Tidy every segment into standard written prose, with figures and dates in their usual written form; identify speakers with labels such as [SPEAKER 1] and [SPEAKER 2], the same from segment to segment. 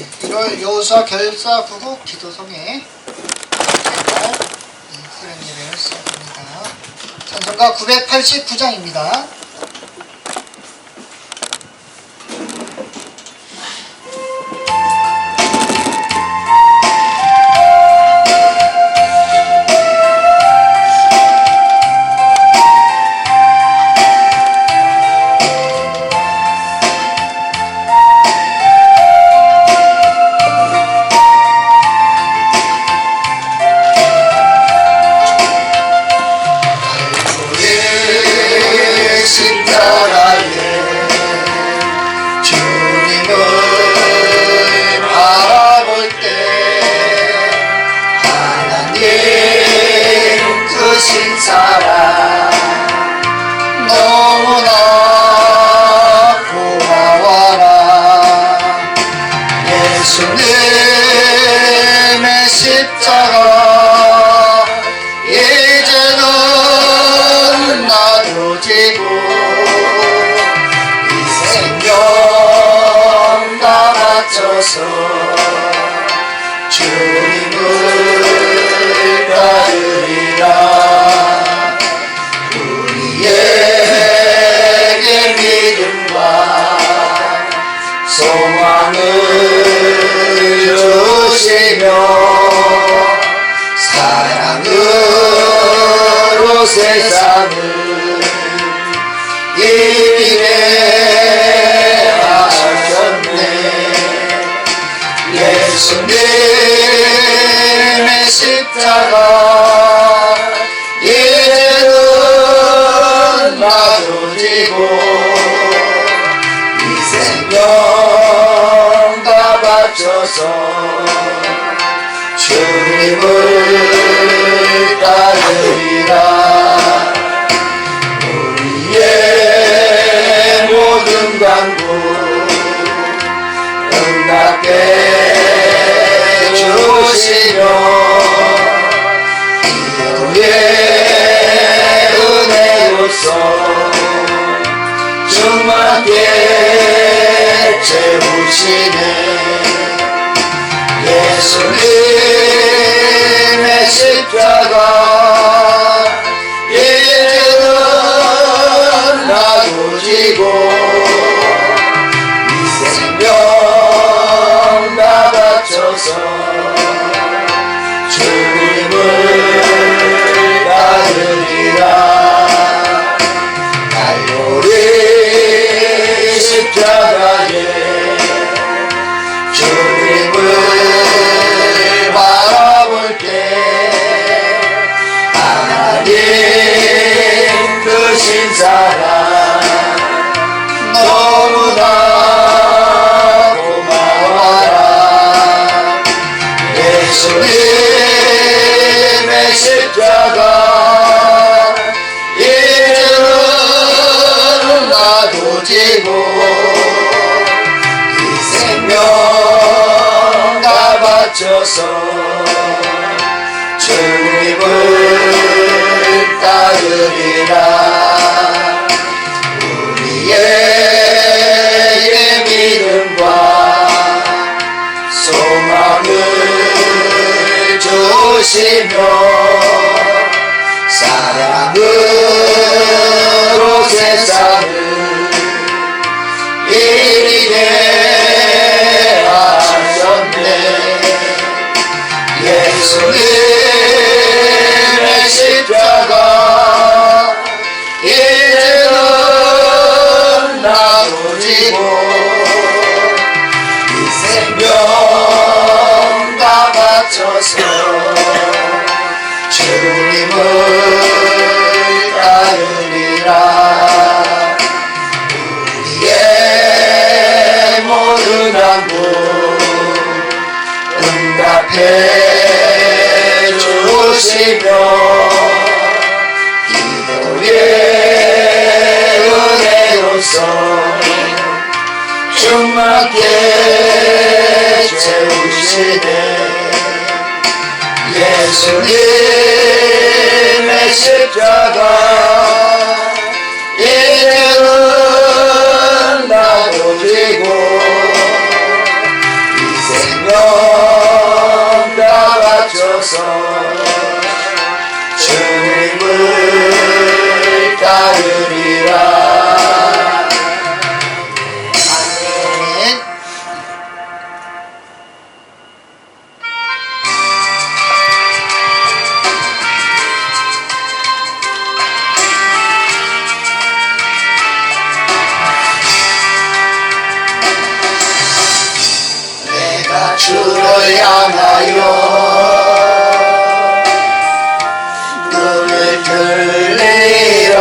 [SPEAKER 1] 1월 여호수아 결사 부국 기도성에 수련 예배를 시작합니다. 찬송가 989장입니다.
[SPEAKER 2] 예수님의 십자가 이제는 나도 지고 이 생명 다 바쳐서 주님을 따르리라. 우리에게 믿음과 소망을 주시며 사랑으로 세상을 이기게 하셨네. 예수님의 십자가 이제는 나도 지고 이 생명 다 바쳐서 주님을 따르리라. 우리의 모든 간구 응답해 주시며 기도의 은혜로서 충만케 채우시네. 예수님의 십자가 이제는 나도 지고 이 생명 다 바쳐서 주님을 따르리라. 갈보리 십자가에 주님을 바라볼 때 하나님 크신 사랑 너무나 고마워라. 예수님의 십자가 이제는 나도 지고 이 생명 다 바쳐서 주님을 따르리라. 우리의 믿음과 소망을 주시며 사랑으로 세상을 이기게 하셨네. 예수님의 십자가 이제는 나도 지고 이 생명 다 바쳐서 주님을 따르리라. 우리의 모든 간구 응답해 주시며 기도의 은혜로서 충만케 채우시네. 예수님의 십자가 이제는 나도 지고 이 영광 다 바쳐서 주님을 따르리라.
[SPEAKER 1] 아멘.
[SPEAKER 2] 내가 주를 향하여 눈을 들리라.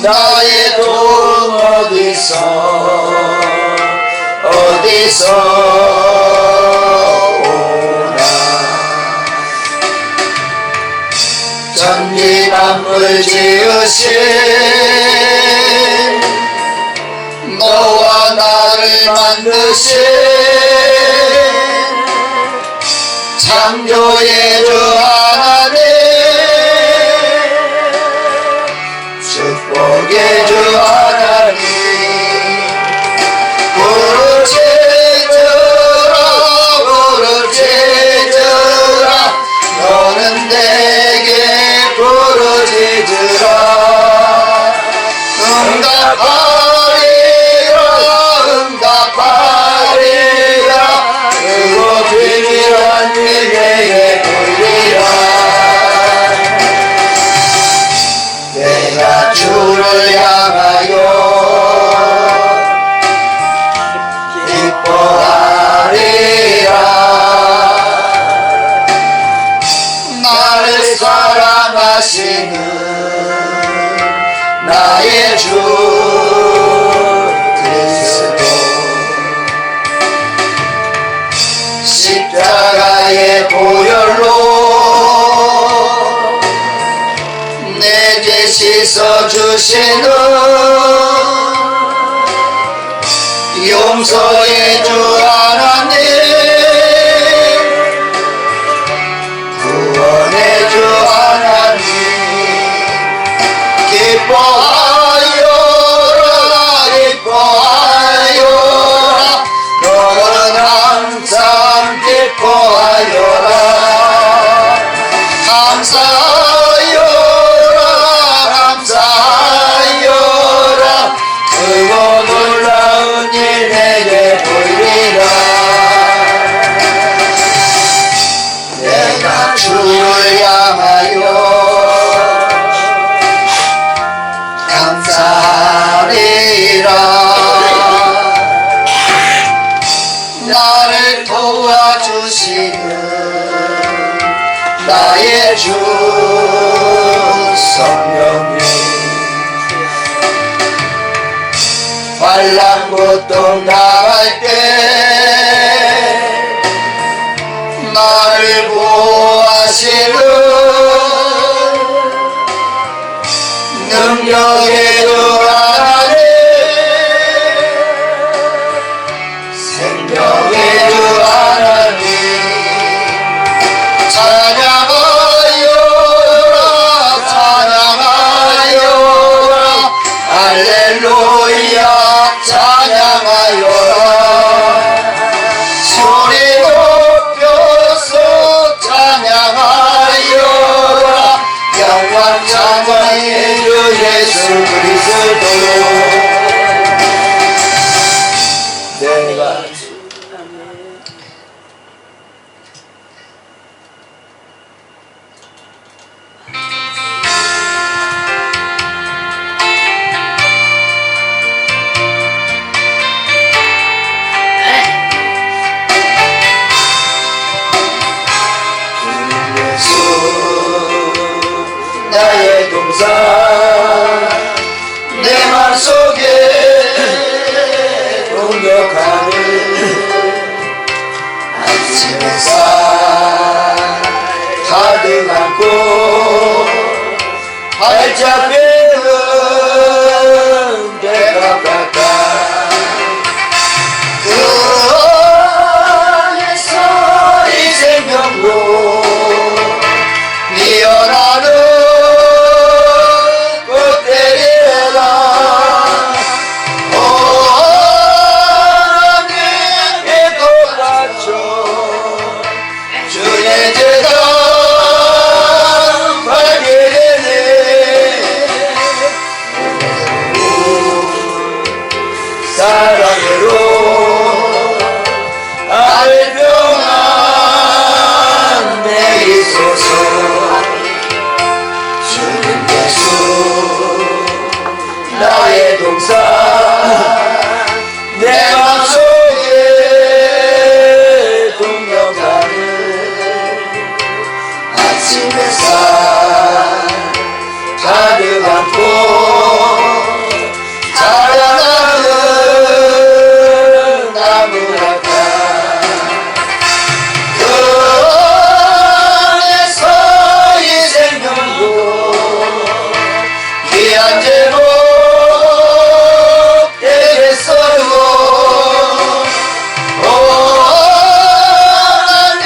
[SPEAKER 2] 나의 도움 어디서 오나. 전지 만물 지으신 너와 나를 만드신 창조의 주 하나님, 축복의 주 하나님, 부르짖으라 너는 내게 부르짖으라. 응답하리라 그곳 비밀한 일 내게 보이리라. 내가 주를 향하여 기뻐하리라. 나를 사랑하시는 나의 주 그리스도, 십자가의 보혈로 내게 씻어주시는 용서의 주 하나님, 구원의 주 하나님, 기뻐하여라 너는 항상 기뻐하여라. 감사하여라 그거 놀라운 일 내게 보이리라. 내가 주를 향하여 감사하리라. 나를 도와주시는 나의 주 성령님, 환난고통 당할 때 나를 보호하시는 능력의 주 하나님, 생명의 주 하나님, 찬양하여라 할렐루야 찬양하여라. 소리 높여서 찬양하여라. 영광 찬양의 주 예수 그리스도. 내가 나의 동산 내 맘속에 공격하는 아침 햇살 가득 안고 발잡히는 배가 같아. 그 안에서 이 생명로 피어나는 사랑으로 하늘 평안 내리소서. 주님 예수 나의 동산 내 맘속에 동역하는 아침 햇살 가득 안고 자라나는 나무 같아. 그 안에서 이 생명도 귀한 제목 되겠어요. 나는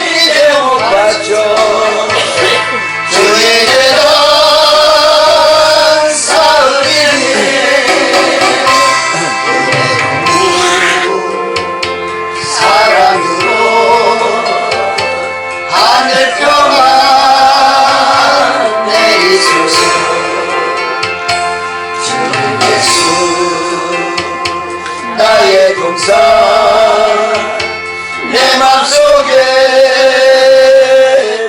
[SPEAKER 2] 이제 못 봤죠. 주의 재단 사흘이니 사랑으로 하늘 평안 내리소서. 주님 예수 나의 동산 내 맘속에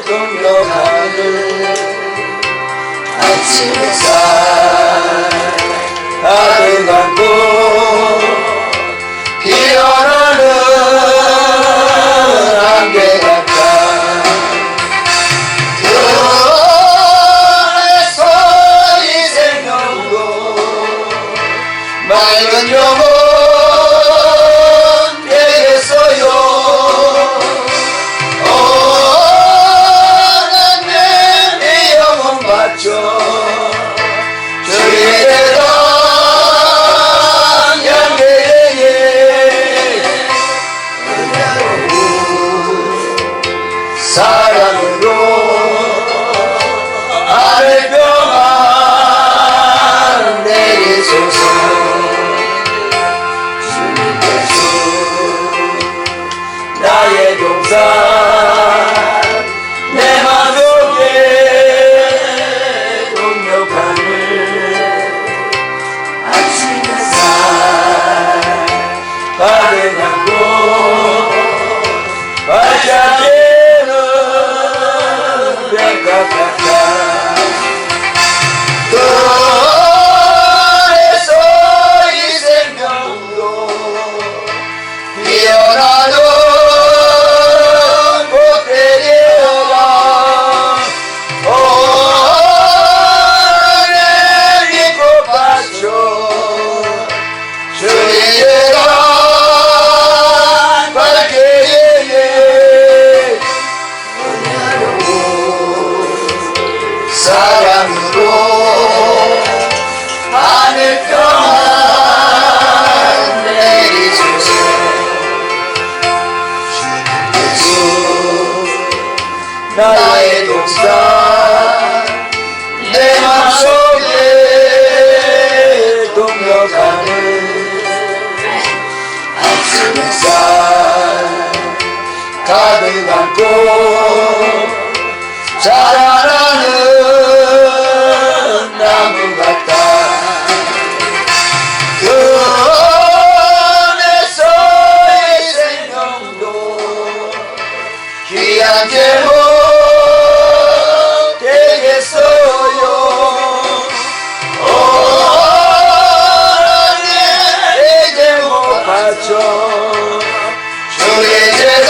[SPEAKER 2] 동역하는 아침 햇살 가득 안고 피어나는 안개 같아. 그 안에서 이 생명도 맑은 영혼 되겠어요. 나는 이 영혼 받죠. 주의 대단 양계에 은혜로 사랑으로 하늘 평안 내리소서. 주님 예수 나의 동산 내 맘속에 동역하는 아침 햇살 가득 안고 반짝이는 별빛 같아. 그 안에서 이 생명도 피어나는 꽃들이여라. 나는 이 꽃밭죠. 주의 재단 밝게 은혜로 사랑으로 하늘 평안 내리소서. 주님 예수 나의 동산 내 맘속에 동역하는 아침 햇살 가득 안고 자라나는 나무 같다. 그 안에서 이 생명도 귀한 제목 되겠어요. 나는 이제 못 봤죠. 주의 재단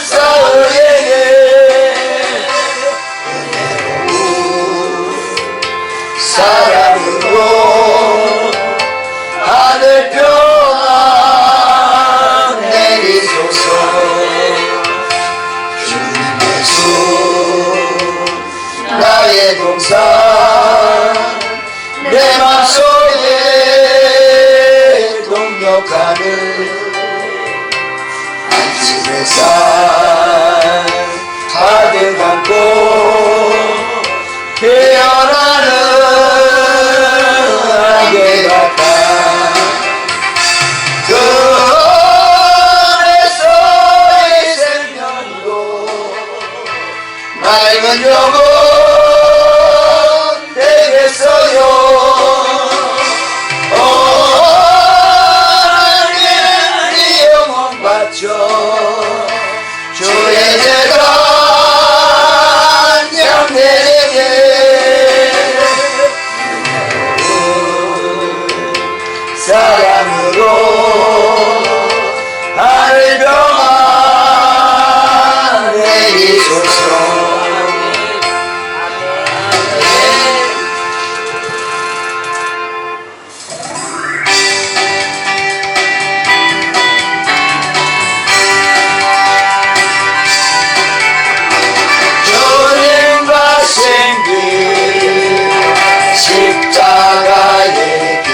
[SPEAKER 2] 사흘에게 사랑으로 하늘 평안 내리소서. 주님 예수 나의 동산 내 맘속에 동역하는 아침 햇살 가득 안고 피어나는 안개 같아. 그 안에서 이 생명도 맑은 영혼 되겠어요. 사랑으로 하늘 평안 내리소서. 주님과 생긴 십자가의 길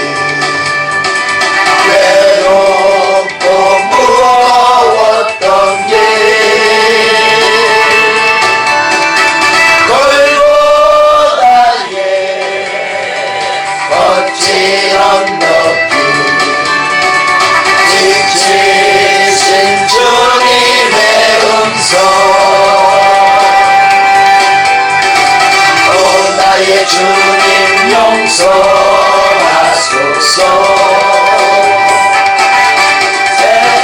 [SPEAKER 2] 외롭고 무거웠던 길 골고다의 거친 언덕길 지치신 주님의 음성 나의 주님 용서하소서.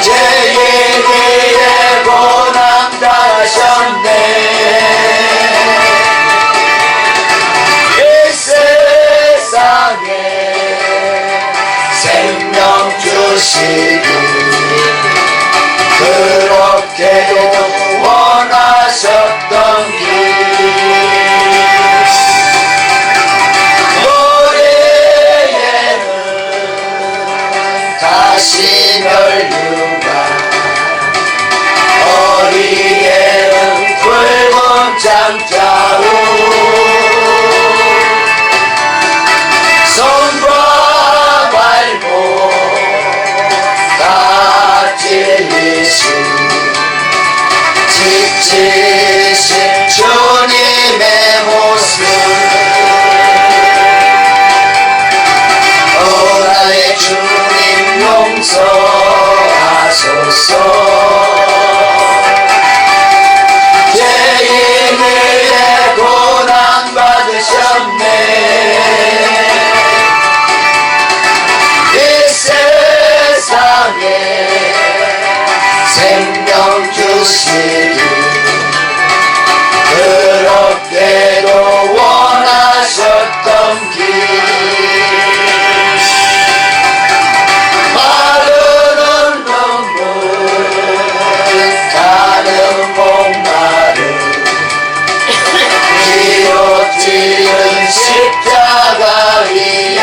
[SPEAKER 2] 죄인이의 고난 당하셨네. 이 세상에 생명 주시기 그렇게도 원하셨던 길 다시 멸류관 어리에는 붉은 장자루 손과 발목 다 찔리신 지치신 주님의 모습 나의 주님 용서하소서. 죄인의 고난 받으셨네. 이 세상에 생명 주시기 그렇게도 원하셨던 길 지은 십자가 위에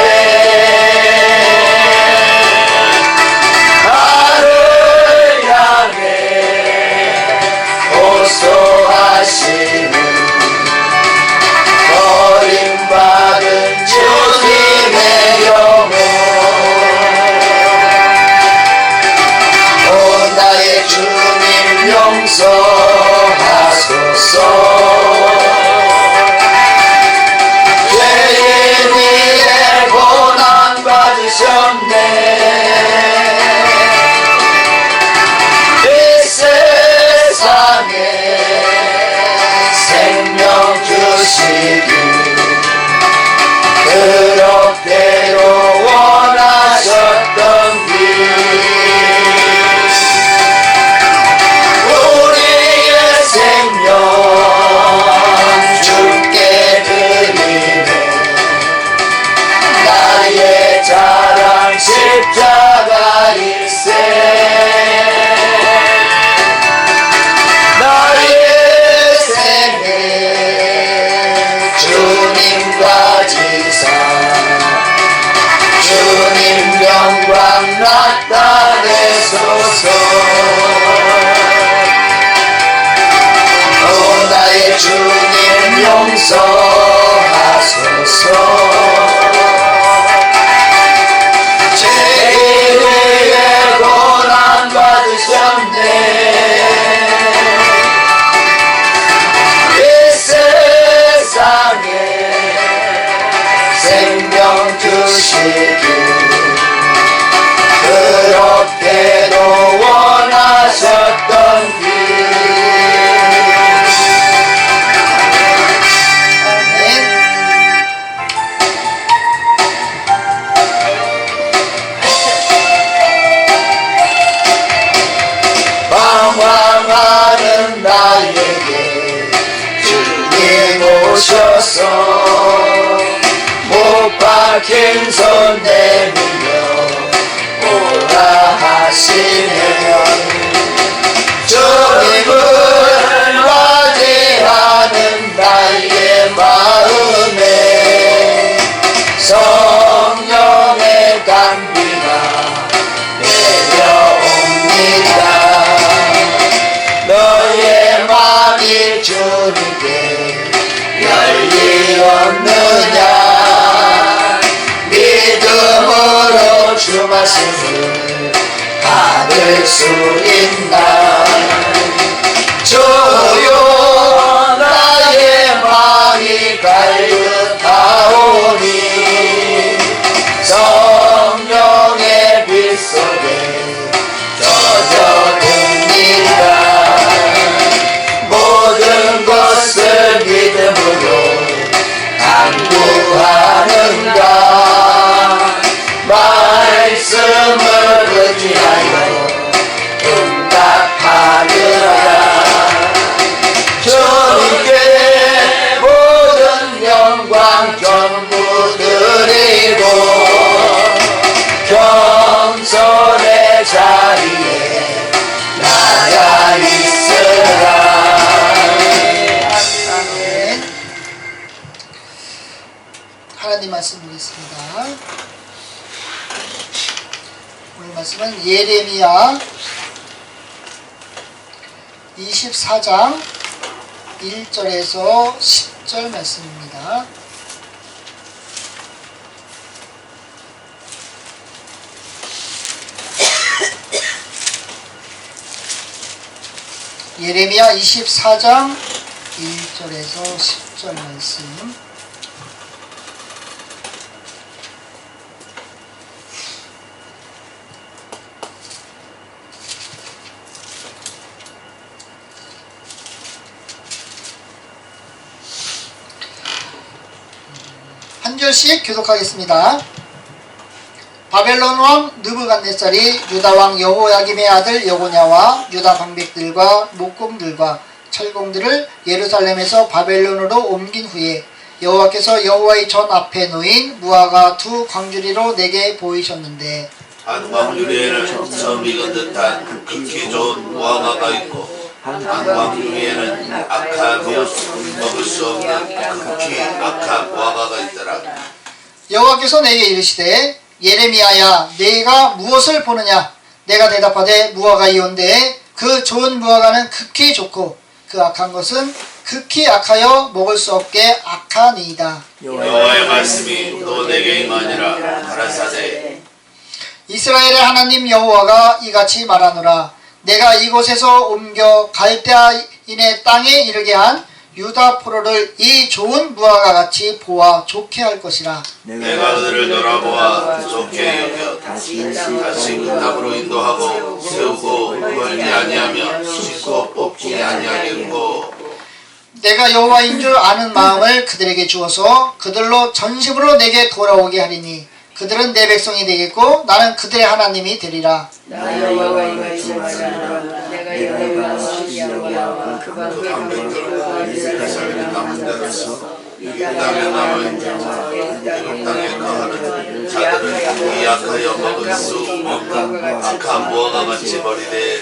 [SPEAKER 2] 하늘 향해 호소하시는 버림받은 주님의 영혼 오 나의 주님 용서하소서. 죄인이의 고난 받으셨네. 이 세상에 생명 주시기 그렇게도 원하셨던 길 우리의 생명 주께 드리네. 나의 자랑 십자가일세. 나의 생애 주님과 지상 주님 영광 나타내소서. 오 나의 주님 용서하소서. 죄인의 고난 받으셨네. 이 세상에 생명 주시기 그렇게도 원하셨던 길 방황하는 나에게 주님 오셔서 못 박힌 손 내밀며 하시면 주님을 맞이하는 나의 마음에 성령의 감비가 내려옵니다. 너의 마음이 주님께 열리었느냐. 믿음으로 주 말씀을 받을 수 있나. 주여 나의 마음이 갈급하오니 성령의 빛 속에 젖어듭니다. 모든 것을 믿음으로 간구하는가. 말씀을 의지하여 응답하느라. 주님께 모든 영광 전부 드리고 겸손의 자리에 나가 있으라.
[SPEAKER 1] 아멘. 하나님 말씀 보겠습니다. 오늘 말씀은 예레미야 24장 1절에서 10절 말씀입니다. 예레미야 24장 1절에서 10절 말씀. 한 절씩 교독하겠습니다. 바벨론 왕 느부갓네살이 유다 왕 여호야김의 아들 여고냐와 유다 방백들과 목공들과 철공들을 예루살렘에서 바벨론으로 옮긴 후에 여호와께서 여호와의 전 앞에 놓인 무화과 두 광주리로 내게 보이셨는데
[SPEAKER 3] 한 광주리에는 섬 익은 듯한 극히 좋은 무화과가 있고 한 광주리에는 악하며 먹을 수 없는 극히 악한 무화과가 있더라.
[SPEAKER 1] 여호와께서 내게 이르시되 예레미야야 내가 무엇을 보느냐. 내가 대답하되 무화과이온데 그 좋은 무화과는 극히 좋고 그 악한 것은 극히 악하여 먹을 수 없게 악하니이다.
[SPEAKER 3] 여호와의 말씀이 또 내게 임하니라. 가라사대
[SPEAKER 1] 이스라엘의 하나님 여호와가 이같이 말하노라. 내가 이곳에서 옮겨 갈대아인의 땅에 이르게 한 유다 포로를 이 좋은 무화과 같이 보아 좋게 할 것이라.
[SPEAKER 3] 내가 그들을 돌아보아 좋게 여겨 다시 그 땅으로 인도하고 세우고 벌지 아니하며 씻고 뽑지 아니하겠고
[SPEAKER 1] 내가 여호와인 줄 아는 마음을 그들에게 주어서 그들로 전심으로 내게 돌아오게 하리니 그들은 내 백성이 되겠고 나는 그들의 하나님이 되리라.
[SPEAKER 4] 나 여호와가 이시마라. 내가 여호와와 시기하고 그 방백들과 이스라엘 남은 데로서 이 땅에 남은 자와 이 땅에 거하는 자들은 이 악하여 먹을 수 없는 악한 무화과 같이 버리되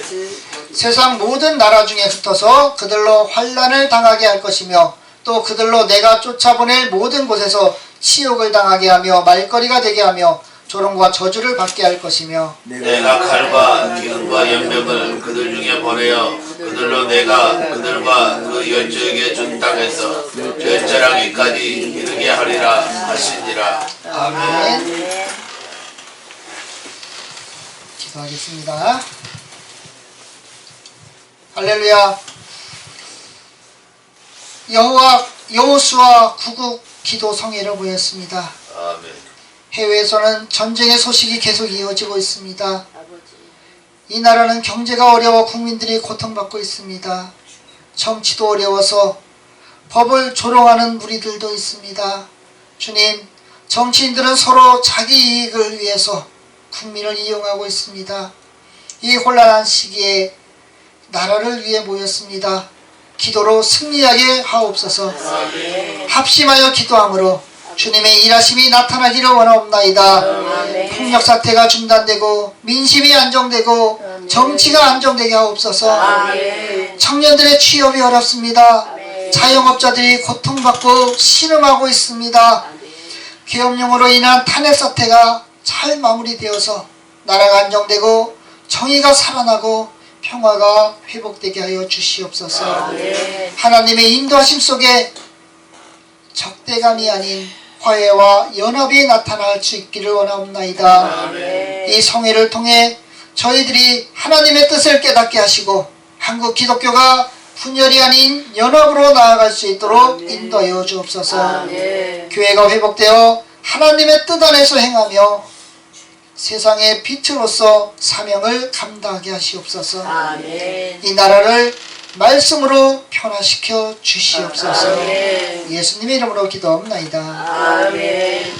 [SPEAKER 1] 세상 모든 나라 중에 흩어서 그들로 환난을 당하게 할 것이며 또 그들로 내가 쫓아보낼 모든 곳에서 치욕을 당하게 하며 말거리가 되게 하며 조롱과 저주를 받게 할 것이며
[SPEAKER 3] 내가 칼과 기근과 연병을 그들 중에 보내어 그들로 내가 그들과 그 열조에게 준 땅에서 열절하기까지 이르게 하리라 하시니라.
[SPEAKER 1] 아멘. 기도하겠습니다. 할렐루야. 여호수아 구국 기도 성회를 보였습니다.
[SPEAKER 3] 아멘.
[SPEAKER 1] 해외에서는 전쟁의 소식이 계속 이어지고 있습니다. 이 나라는 경제가 어려워 국민들이 고통받고 있습니다. 정치도 어려워서 법을 조롱하는 무리들도 있습니다. 주님, 정치인들은 서로 자기 이익을 위해서 국민을 이용하고 있습니다. 이 혼란한 시기에 나라를 위해 모였습니다. 기도로 승리하게 하옵소서. 합심하여 기도함으로 주님의 일하심이 나타나기를 원하옵나이다. 폭력 사태가 중단되고 민심이 안정되고 정치가 안정되게 하옵소서.
[SPEAKER 4] 아멘.
[SPEAKER 1] 청년들의 취업이 어렵습니다. 자영업자들이 고통받고 신음하고 있습니다. 계엄령으로 인한 탄핵 사태가 잘 마무리되어서 나라가 안정되고 정의가 살아나고 평화가 회복되게 하여 주시옵소서.
[SPEAKER 4] 아멘.
[SPEAKER 1] 하나님의 인도하심 속에 적대감이 아닌 화해와 연합이 나타날 수 있기를 원하옵나이다.
[SPEAKER 4] 아멘.
[SPEAKER 1] 이 성회를 통해 저희들이 하나님의 뜻을 깨닫게 하시고 한국 기독교가 분열이 아닌 연합으로 나아갈 수 있도록 인도하여 주옵소서.
[SPEAKER 4] 아멘.
[SPEAKER 1] 교회가 회복되어 하나님의 뜻 안에서 행하며 세상의 빛으로서 사명을 감당하게 하시옵소서.
[SPEAKER 4] 아멘.
[SPEAKER 1] 이 나라를 말씀으로 변화시켜 주시옵소서.
[SPEAKER 4] 아멘.
[SPEAKER 1] 예수님의 이름으로 기도합나이다.
[SPEAKER 4] 아멘.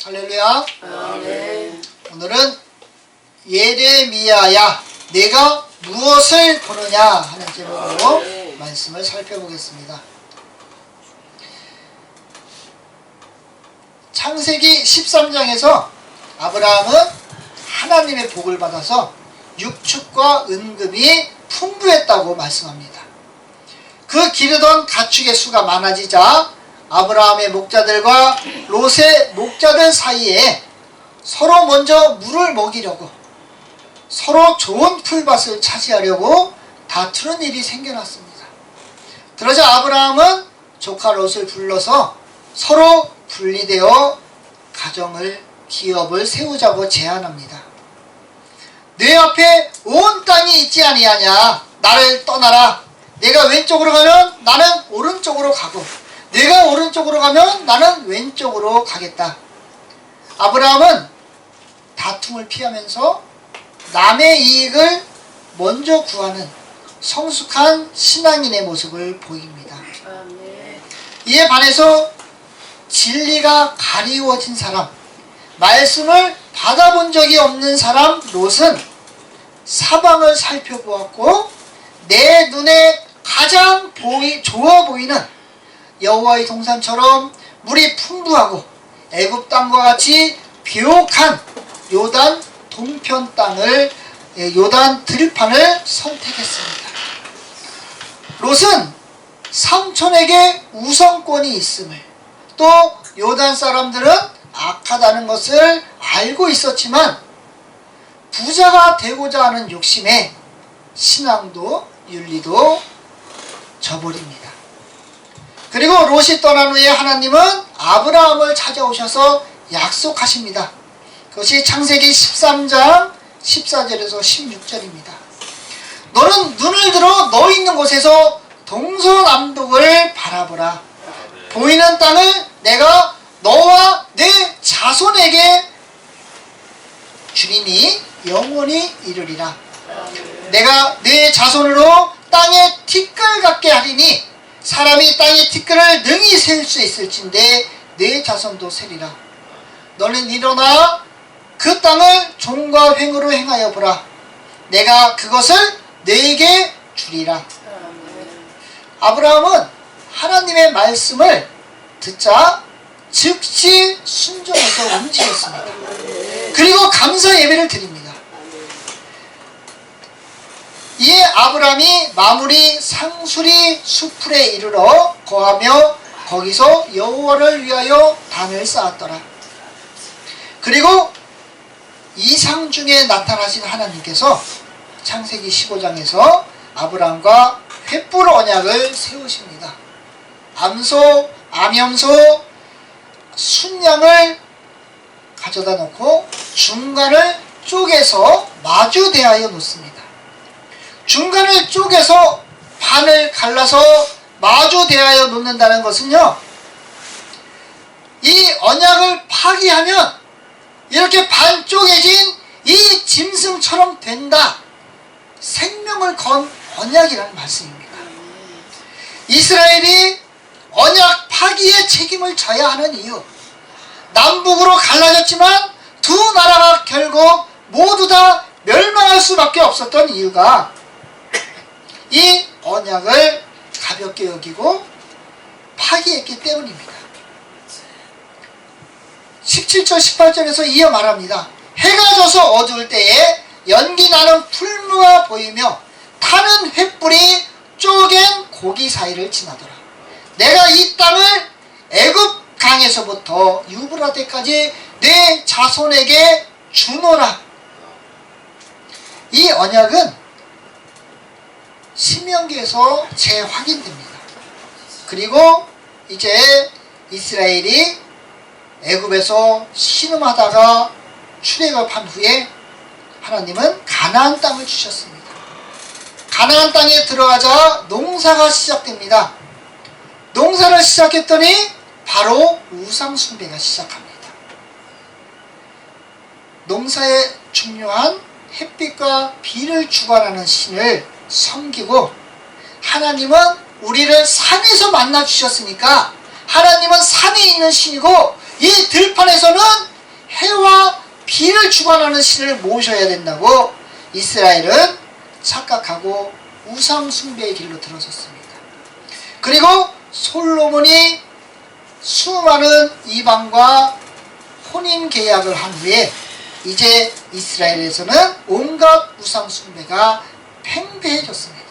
[SPEAKER 1] 할렐루야.
[SPEAKER 4] 아멘.
[SPEAKER 1] 오늘은 예레미야야 내가 무엇을 보느냐 하는 제목으로 말씀을 살펴보겠습니다. 창세기 13장에서 아브라함은 하나님의 복을 받아서 육축과 은금이 풍부했다고 말씀합니다. 그 기르던 가축의 수가 많아지자 아브라함의 목자들과 롯의 목자들 사이에 서로 먼저 물을 먹이려고 서로 좋은 풀밭을 차지하려고 다투는 일이 생겨났습니다. 그러자 아브라함은 조카 롯을 불러서 서로 분리되어 기업을 세우자고 제안합니다. 내 앞에 온 땅이 있지 아니하냐. 나를 떠나라. 내가 왼쪽으로 가면 나는 오른쪽으로 가고 내가 오른쪽으로 가면 나는 왼쪽으로 가겠다. 아브라함은 다툼을 피하면서 남의 이익을 먼저 구하는 성숙한 신앙인의 모습을 보입니다.
[SPEAKER 4] 아멘.
[SPEAKER 1] 이에 반해서 진리가 가리워진 사람, 말씀을 받아본 적이 없는 사람 롯은 사방을 살펴보았고 내 눈에 가장 좋아 보이는 여호와의 동산처럼 물이 풍부하고 애굽 땅과 같이 비옥한 요단 동편 땅을 요단 들판을 선택했습니다. 롯은 삼촌에게 우선권이 있음을 또 요단 사람들은 악하다는 것을 알고 있었지만 부자가 되고자 하는 욕심에 신앙도 윤리도 저버립니다. 그리고 롯이 떠난 후에 하나님은 아브라함을 찾아오셔서 약속하십니다. 그것이 창세기 13장 14절에서 16절입니다. 너는 눈을 들어 너 있는 곳에서 동서남북을 바라보라. 보이는 땅을 내가 너와 내 자손에게 주리니 영원히 이르리라. 내가 내 자손으로 땅에 티끌 같게 하리니 사람이 땅의 티끌을 능히 셀 수 있을진데 내 자손도 세리라. 너는 일어나 그 땅을 종과 횡으로 행하여 보라. 내가 그것을 네게 주리라. 아브라함은 하나님의 말씀을 듣자 즉시 순종해서 움직였습니다. 그리고 감사 예배를 드립니다. 이에 아브라함이 마무리 상수리 수풀에 이르러 거하며 거기서 여호와를 위하여 단을 쌓았더라. 그리고 이상 중에 나타나신 하나님께서 창세기 15장에서 아브라함과 횃불 언약을 세우십니다. 암소, 암염소, 순양을 가져다 놓고 중간을 쪼개서 마주 대하여 놓습니다. 중간을 쪼개서 반을 갈라서 마주 대하여 놓는다는 것은요, 이 언약을 파기하면 이렇게 반 쪼개진 이 짐승처럼 된다. 생명을 건 언약이라는 말씀입니다. 이스라엘이 언약 파기의 책임을 져야 하는 이유, 남북으로 갈라졌지만 두 나라가 결국 모두 다 멸망할 수밖에 없었던 이유가 이 언약을 가볍게 여기고 파기했기 때문입니다. 17절 18절에서 이어 말합니다. 해가 져서 어두울 때에 연기 나는 풀무가 보이며 타는 횃불이 쪼갠 고기 사이를 지나더라. 내가 이 땅을 애굽 강에서부터 유브라데까지 내 자손에게 주노라. 이 언약은 신명기에서 재확인됩니다. 그리고 이제 이스라엘이 애굽에서 신음하다가 출애굽한 후에 하나님은 가나안 땅을 주셨습니다. 가나안 땅에 들어가자 농사가 시작됩니다. 농사를 시작했더니 바로 우상 숭배가 시작합니다. 농사에 중요한 햇빛과 비를 주관하는 신을 섬기고, 하나님은 우리를 산에서 만나 주셨으니까 하나님은 산에 있는 신이고 이 들판에서는 해와 비를 주관하는 신을 모셔야 된다고 이스라엘은 착각하고 우상 숭배의 길로 들어섰습니다. 그리고 솔로몬이 수많은 이방과 혼인 계약을 한 후에 이제 이스라엘에서는 온갖 우상 숭배가 팽배해졌습니다.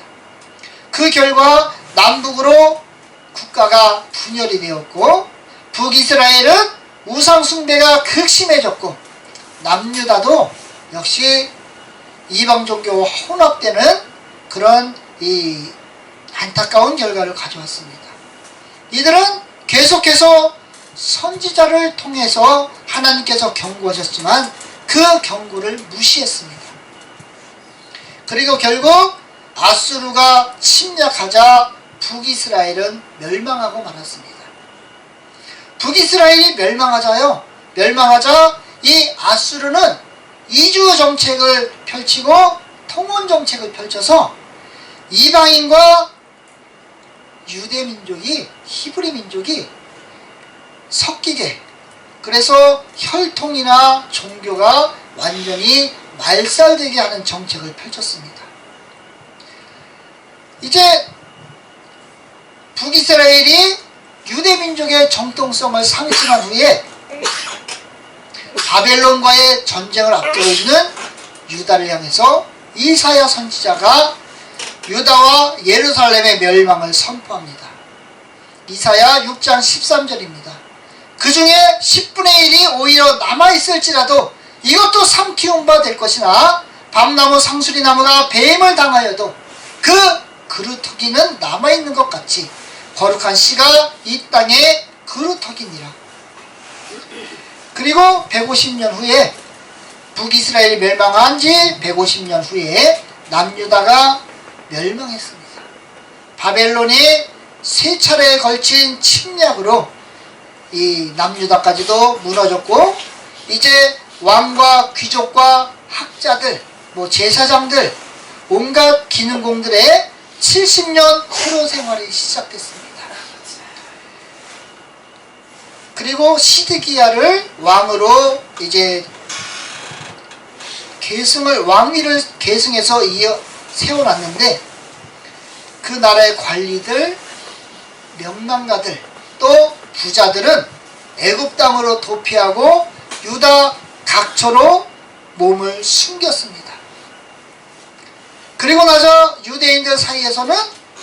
[SPEAKER 1] 그 결과 남북으로 국가가 분열이 되었고, 북이스라엘은 우상 숭배가 극심해졌고, 남유다도 역시 이방 종교와 혼합되는 그런 이 안타까운 결과를 가져왔습니다. 이들은 계속해서 선지자를 통해서 하나님께서 경고하셨지만 그 경고를 무시했습니다. 그리고 결국 아수르가 침략하자 북이스라엘은 멸망하고 말았습니다. 북이스라엘이 멸망하자 이 아수르는 이주 정책을 펼치고 통원 정책을 펼쳐서 이방인과 유대 민족이, 히브리 민족이 섞이게, 그래서 혈통이나 종교가 완전히 말살되게 하는 정책을 펼쳤습니다. 이제 북이스라엘이 유대 민족의 정통성을 상실한 후에 바벨론과의 전쟁을 앞두고 있는 유다를 향해서 이사야 선지자가 유다와 예루살렘의 멸망을 선포합니다. 이사야 6장 13절입니다. 그 중에 10분의 1이 오히려 남아있을지라도 이것도 삼키운 바 될 것이나 밤나무 상수리나무가 뱀을 당하여도 그 그루터기는 남아있는 것 같이 거룩한 씨가 이 땅에 그루터기니라. 그리고 150년 후에 북이스라엘이 멸망한 지 150년 후에 남유다가 멸망했습니다. 바벨론이 세 차례에 걸친 침략으로 이 남유다까지도 무너졌고, 이제 왕과 귀족과 학자들, 제사장들, 온갖 기능공들의 70년 포로 생활이 시작됐습니다. 그리고 시드기야를 왕으로 이제 왕위를 계승해서 세워놨는데, 그 나라의 관리들, 명망가들, 또 부자들은 애굽 땅으로 도피하고 유다 각처로 몸을 숨겼습니다. 그리고 나서 유대인들 사이에서는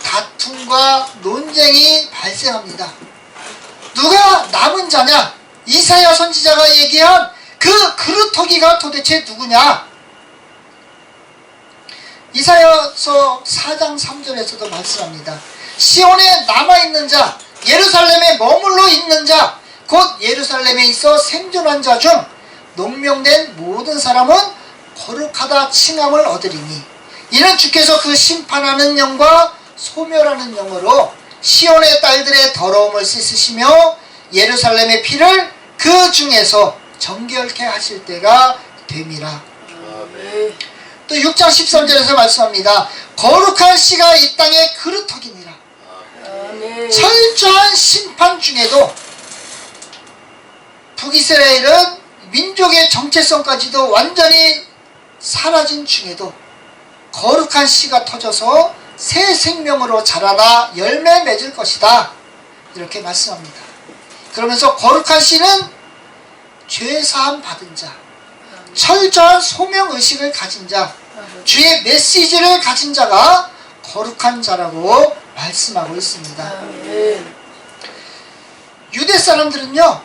[SPEAKER 1] 다툼과 논쟁이 발생합니다. 누가 남은 자냐? 이사야 선지자가 얘기한 그 그루터기가 도대체 누구냐? 이사야서 4장 3절에서도 말씀합니다. 시온에 남아있는 자, 예루살렘에 머물러 있는 자, 곧 예루살렘에 있어 생존한 자 중 농명된 모든 사람은 거룩하다 칭함을 얻으리니, 이는 주께서 그 심판하는 영과 소멸하는 영으로 시온의 딸들의 더러움을 씻으시며 예루살렘의 피를 그 중에서 정결케 하실 때가 됨이라. 또 6장 13절에서 말씀합니다. 거룩한 씨가 이 땅에 그루터기니라. 철저한 심판 중에도 북이스라엘은 민족의 정체성까지도 완전히 사라진 중에도 거룩한 씨가 터져서 새 생명으로 자라나 열매 맺을 것이다, 이렇게 말씀합니다. 그러면서 거룩한 씨는 죄사함 받은 자, 철저한 소명의식을 가진 자, 주의 메시지를 가진 자가 거룩한 자라고 말씀하고 있습니다. 유대 사람들은요,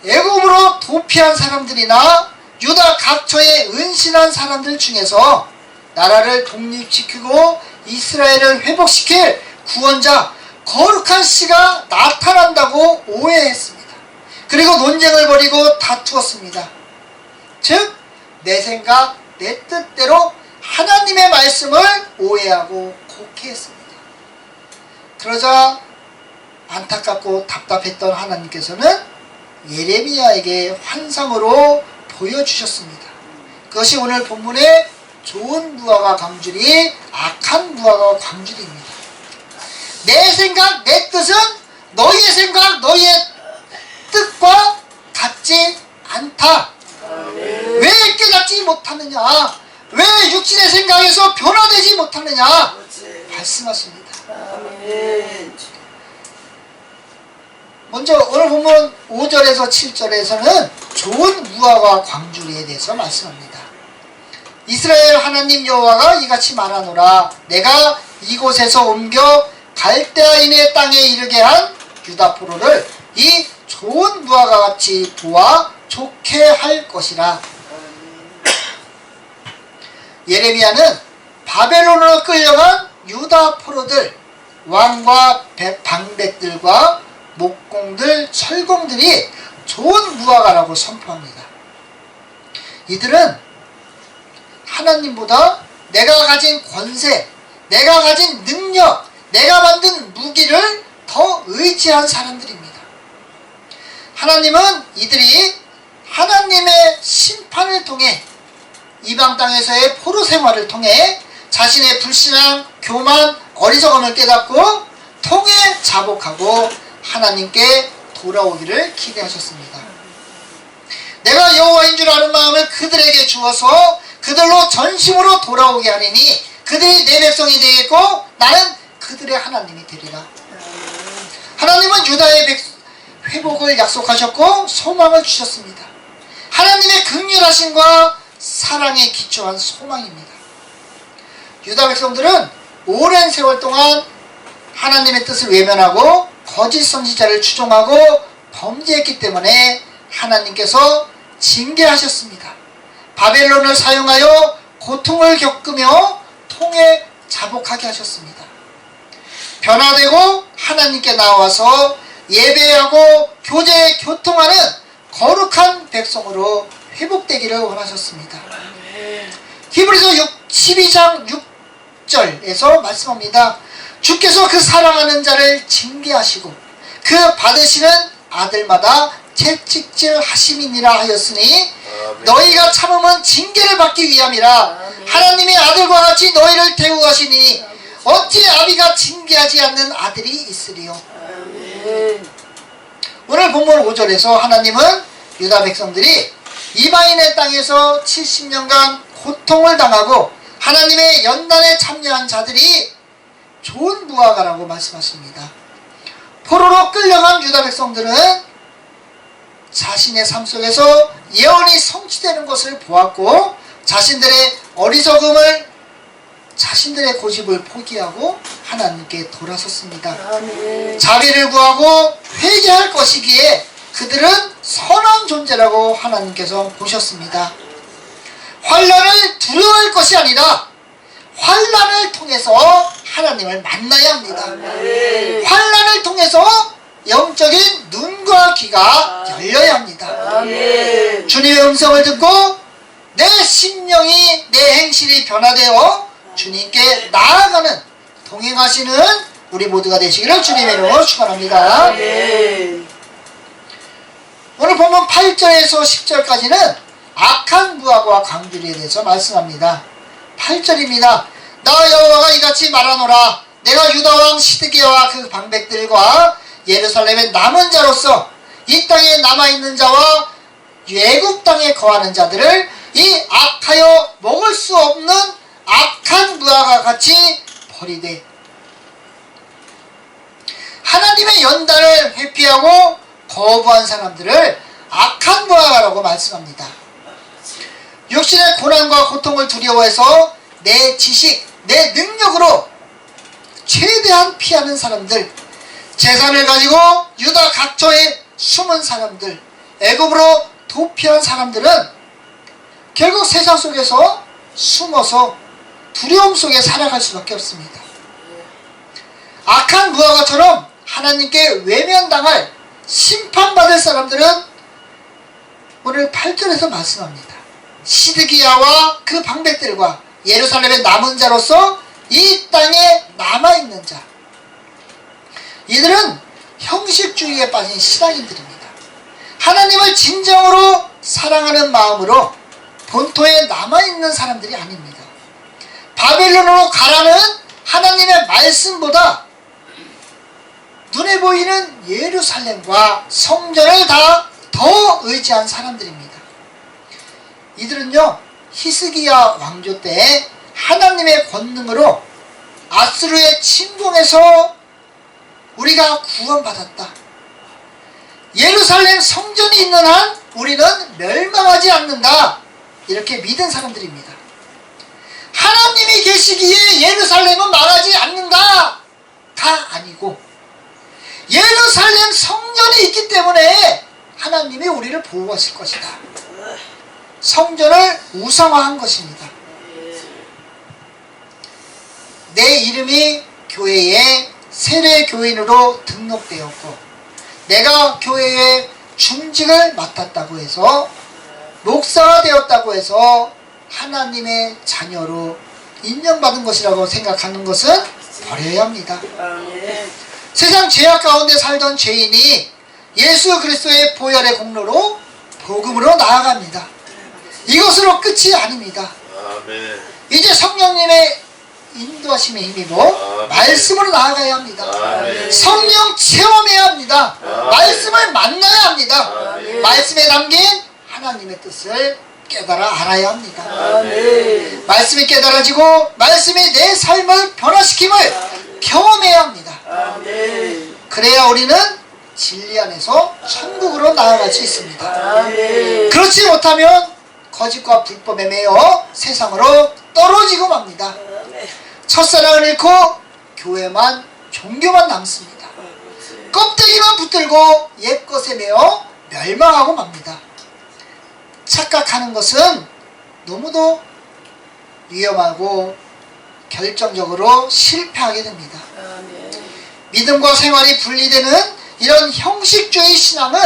[SPEAKER 1] 애굽으로 도피한 사람들이나 유다 각처에 은신한 사람들 중에서 나라를 독립시키고 이스라엘을 회복시킬 구원자 거룩한 씨가 나타난다고 오해했습니다. 그리고 논쟁을 벌이고 다투었습니다. 즉, 내 생각, 내 뜻대로 하나님의 말씀을 오해하고 곡해했습니다. 그러자 안타깝고 답답했던 하나님께서는 예레미야에게 환상으로 보여주셨습니다. 그것이 오늘 본문의 좋은 무화과 광주리, 악한 무화과 광주리입니다. 내 생각, 내 뜻은 너희의 생각, 너희의 뜻과 같지 않다. 왜 깨닫지 못하느냐? 왜 육신의 생각에서 변화되지 못하느냐? 말씀하십니다. 먼저 오늘 본문 5절에서 7절에서는 좋은 무화과 광주리에 대해서 말씀합니다. 이스라엘 하나님 여호와가 이같이 말하노라. 내가 이곳에서 옮겨 갈대아인의 땅에 이르게 한 유다 포로를 이 좋은 무화과 같이 도와 좋게 할 것이라. 예레미야는 바벨론으로 끌려간 유다 포로들, 왕과 방백들과 목공들, 철공들이 좋은 무화과라고 선포합니다. 이들은 하나님보다 내가 가진 권세, 내가 가진 능력, 내가 만든 무기를 더 의지한 사람들입니다. 하나님은 이들이 하나님의 심판을 통해 이방 땅에서의 포로 생활을 통해 자신의 불신앙, 교만, 어리석음을 깨닫고 통해 자복하고 하나님께 돌아오기를 기대하셨습니다. 내가 여호와인 줄 아는 마음을 그들에게 주어서 그들로 전심으로 돌아오게 하리니 그들이 내 백성이 되겠고 나는 그들의 하나님이 되리라. 하나님은 유다의 회복을 약속하셨고 소망을 주셨습니다. 하나님의 긍휼하심과 사랑에 기초한 소망입니다. 유다 백성들은 오랜 세월 동안 하나님의 뜻을 외면하고 거짓 선지자를 추종하고 범죄했기 때문에 하나님께서 징계하셨습니다. 바벨론을 사용하여 고통을 겪으며 통해 자복하게 하셨습니다. 변화되고 하나님께 나와서 예배하고 교제에 교통하는 거룩한 백성으로 회복되기를 원하셨습니다. 히브리서 12장 6절에서 말씀합니다. 주께서 그 사랑하는 자를 징계하시고 그 받으시는 아들마다 채찍질 하심이니라 하였으니 너희가 참음은 징계를 받기 위함이라. 하나님의 아들과 같이 너희를 대우하시니 어찌 아비가 징계하지 않는 아들이 있으리요. 오늘 본문 5절에서 하나님은 유다 백성들이 이방인의 땅에서 70년간 고통을 당하고 하나님의 연단에 참여한 자들이 좋은 무화과라고 말씀하십니다. 포로로 끌려간 유다 백성들은 자신의 삶 속에서 예언이 성취되는 것을 보았고 자신들의 어리석음을, 자신들의 고집을 포기하고 하나님께 돌아섰습니다. 자비를 구하고 회개할 것이기에 그들은 선한 존재라고 하나님께서 보셨습니다. 환난을 두려워할 것이 아니라 환난을 통해서 하나님을 만나야 합니다. 환난을 통해서 영적인 눈과 귀가 열려야 합니다. 주님의 음성을 듣고 내 심령이, 내 행실이 변화되어 주님께 나아가는, 동행하시는 우리 모두가 되시기를 주님의 이름으로 축원합니다. 오늘 본문 8절에서 10절까지는 악한 무화과 광주리에 대해서 말씀합니다. 8절입니다. 나 여호와가 이같이 말하노라. 내가 유다왕 시드기야와 그 방백들과 예루살렘의 남은 자로서 이 땅에 남아있는 자와 외국 땅에 거하는 자들을 이 악하여 먹을 수 없는 악한 무화과 같이 버리되 하나님의 연단을 회피하고 거부한 사람들을 악한 무화과라고 말씀합니다. 육신의 고난과 고통을 두려워해서 내 지식, 내 능력으로 최대한 피하는 사람들, 재산을 가지고 유다 각처에 숨은 사람들, 애굽으로 도피한 사람들은 결국 세상 속에서 숨어서 두려움 속에 살아갈 수밖에 없습니다. 악한 무화과처럼 하나님께 외면당할 심판받을 사람들은 오늘 8절에서 말씀합니다. 시드기야와 그 방백들과 예루살렘의 남은 자로서 이 땅에 남아있는 자, 이들은 형식주의에 빠진 신앙인들입니다. 하나님을 진정으로 사랑하는 마음으로 본토에 남아있는 사람들이 아닙니다. 바벨론으로 가라는 하나님의 말씀보다 눈에 보이는 예루살렘과 성전을 더 의지한 사람들입니다. 이들은요, 히스기야 왕조 때 하나님의 권능으로 아수르의 침공에서 우리가 구원받았다. 예루살렘 성전이 있는 한 우리는 멸망하지 않는다. 이렇게 믿은 사람들입니다. 하나님이 계시기에 예루살렘은 망하지 않는다. 다 아니고 예루살렘 성전이 있기 때문에 하나님이 우리를 보호하실 것이다. 성전을 우상화한 것입니다. 내 이름이 교회에 세례교인으로 등록되었고 내가 교회에 중직을 맡았다고 해서 목사가 되었다고 해서 하나님의 자녀로 인정받은 것이라고 생각하는 것은 버려야 합니다. 세상 죄악 가운데 살던 죄인이 예수 그리스도의 보혈의 공로로 복음으로 나아갑니다. 이것으로 끝이 아닙니다.
[SPEAKER 3] 아멘.
[SPEAKER 1] 이제 성령님의 인도하심에 힘입어 말씀으로 나아가야 합니다.
[SPEAKER 3] 아멘.
[SPEAKER 1] 성령 체험해야 합니다.
[SPEAKER 3] 아멘.
[SPEAKER 1] 말씀을 만나야 합니다.
[SPEAKER 3] 아멘.
[SPEAKER 1] 말씀에 담긴 하나님의 뜻을 깨달아 알아야 합니다.
[SPEAKER 3] 아멘.
[SPEAKER 1] 말씀이 깨달아지고 말씀이 내 삶을 변화시킴을 경험해야 합니다.
[SPEAKER 3] 아멘.
[SPEAKER 1] 그래야 우리는 진리 안에서 천국으로 나아갈 수 있습니다.
[SPEAKER 3] 아멘.
[SPEAKER 1] 그렇지 못하면 거짓과 불법에 매여 세상으로 떨어지고 맙니다. 첫사랑을 잃고 교회만 종교만 남습니다. 껍데기만 붙들고 옛것에 매여 멸망하고 맙니다. 착각하는 것은 너무도 위험하고 결정적으로 실패하게 됩니다. 믿음과 생활이 분리되는 이런 형식주의 신앙은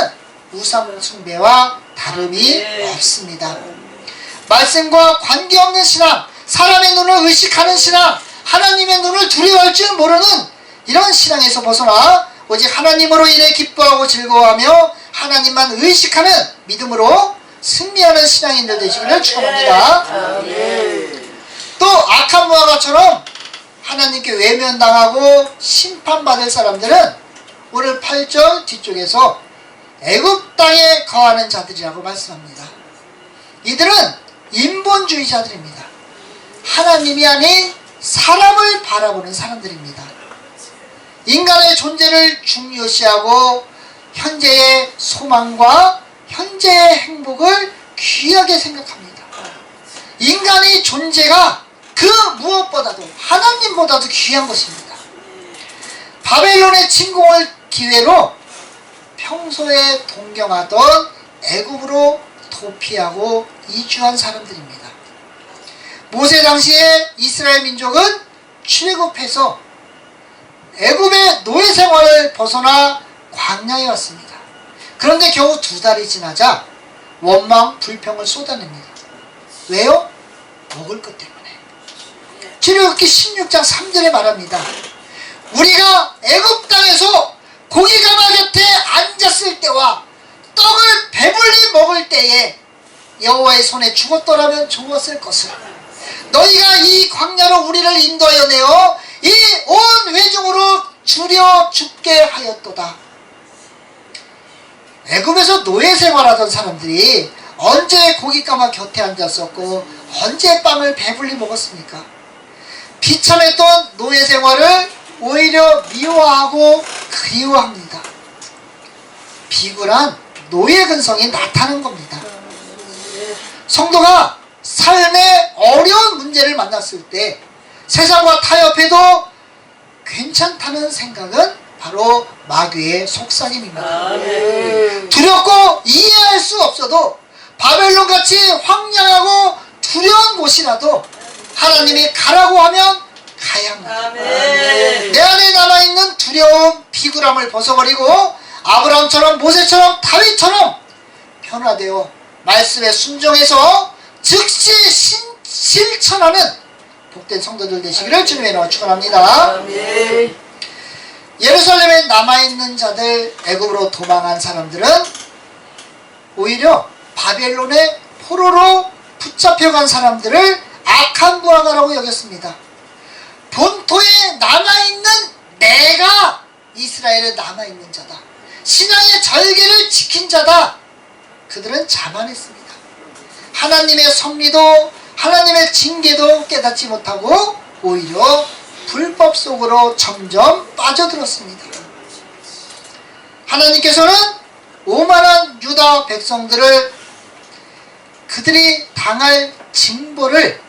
[SPEAKER 1] 우상 숭배와 다름이 없습니다. 말씀과 관계없는 신앙, 사람의 눈을 의식하는 신앙, 하나님의 눈을 두려워할 줄 모르는 이런 신앙에서 벗어나 오직 하나님으로 인해 기뻐하고 즐거워하며 하나님만 의식하는 믿음으로 승리하는 신앙인들 되시기를 축원합니다. 또 악한 무화과처럼 하나님께 외면당하고 심판받을 사람들은 오늘 8절 뒤쪽에서 애굽 땅에 거하는 자들이라고 말씀합니다. 이들은 인본주의자들입니다. 하나님이 아닌 사람을 바라보는 사람들입니다. 인간의 존재를 중요시하고 현재의 소망과 현재의 행복을 귀하게 생각합니다. 인간의 존재가 그 무엇보다도 하나님보다도 귀한 것입니다. 바벨론의 침공을 기회로 평소에 동경하던 애굽으로 도피하고 이주한 사람들입니다. 모세 당시에 이스라엘 민족은 출애굽해서 애굽의 노예 생활을 벗어나 광야에 왔습니다. 그런데 겨우 2달이 지나자 원망 불평을 쏟아냅니다. 왜요? 먹을 것 때문에. 출애굽기 16장 3절에 말합니다. 우리가 애굽 땅에서 고기가마 곁에 앉았을 때와 떡을 배불리 먹을 때에 여호와의 손에 죽었더라면 좋았을 것을. 너희가 이 광야로 우리를 인도하여 내어 이 온 회중으로 줄여 죽게 하였도다. 애굽에서 노예 생활하던 사람들이 언제 고깃가마 곁에 앉았었고 언제 빵을 배불리 먹었습니까? 비참했던 노예 생활을 오히려 미워하고 그리워합니다. 비굴한 노예 근성이 나타나는 겁니다. 성도가 삶의 어려운 문제를 만났을 때 세상과 타협해도 괜찮다는 생각은 바로 마귀의 속삭임입니다. 두렵고 이해할 수 없어도 바벨론같이 황량하고 두려운 곳이라도 하나님이 가라고 하면 가야 합니다. 내 안에 남아있는 두려움, 비굴함을 벗어버리고 아브라함처럼 모세처럼 다윗처럼 변화되어 말씀에 순종해서 즉시 실천하는 복된 성도들 되시기를 주님의 이름으로 축원합니다. 예루살렘에 남아있는 자들, 애굽으로 도망한 사람들은 오히려 바벨론의 포로로 붙잡혀간 사람들을 악한 무화과라고 여겼습니다. 본토에 남아있는 내가 이스라엘에 남아있는 자다. 신앙의 절개를 지킨 자다. 그들은 자만했습니다. 하나님의 섭리도 하나님의 징계도 깨닫지 못하고 오히려 불법 속으로 점점 빠져들었습니다. 하나님께서는 오만한 유다 백성들을 그들이 당할 징벌을